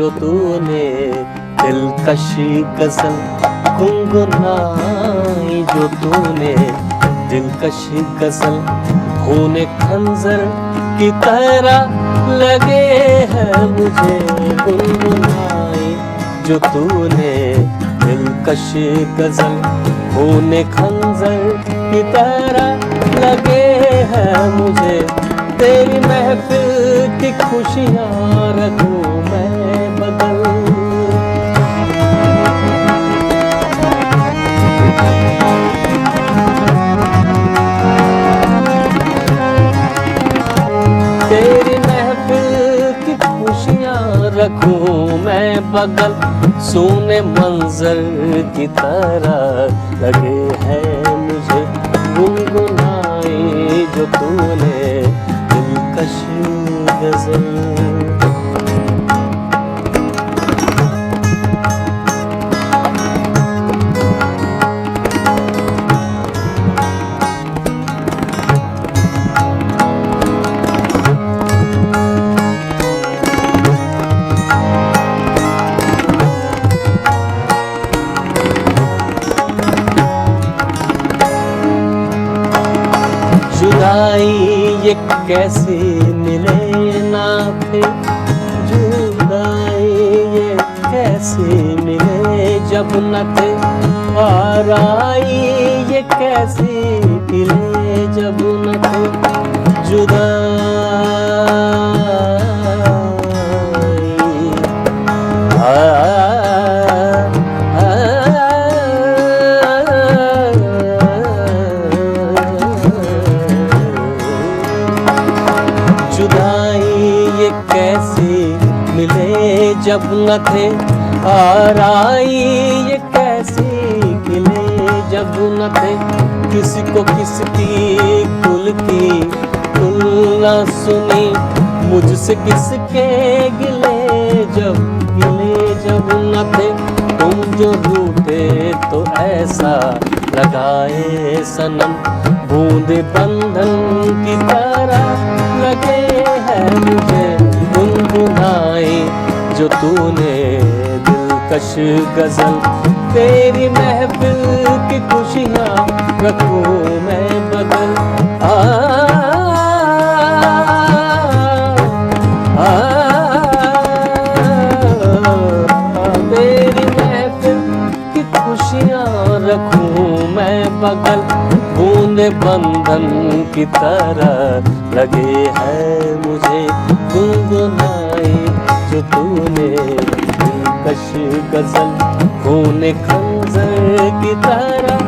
जो तूने दिलकश गजल गुनगुनाई, जो तूने दिलकश गजल होने खंजर की तरह लगे है मुझे गुनगुनाई, जो तूने दिलकश गजल होने खंजर की तरह लगे है मुझे। तेरी महफिल की खुशियाँ रखूं मैं बदल, तेरी महफिल की खुशियाँ रखूं मैं बगल। सोने मंजर की तरह लगे है मुझे गुनगुनाई, जो तूने दिलकश गजल। जुदाई ये कैसे मिले ना थे, जुदाई ये कैसे मिले जब न थे, आराई ये कैसे मिले जब न थे। जुदाई ये कैसे मिले जब न थे, आराई ये कैसे गिले जब न थे। किसी को किसकी कुल की तुलना सुनी, मुझसे किसके गिले जब न थे। तुम जो रूठे तो ऐसा लगाए सनम, बूंदे बंधन की तरह लगे है मुझे गुनगुनाई, जो तूने दिलकश गजल। तेरी महफिल की खुशियाँ रखूं मैं बदल, तेरी महफिल की खुशियाँ रखूं मैं बगल। बूंदे बंधन की तरह लगे है मुझे गुनगुनाई, जो तूने दिलकश गजल होने खंजर की तरह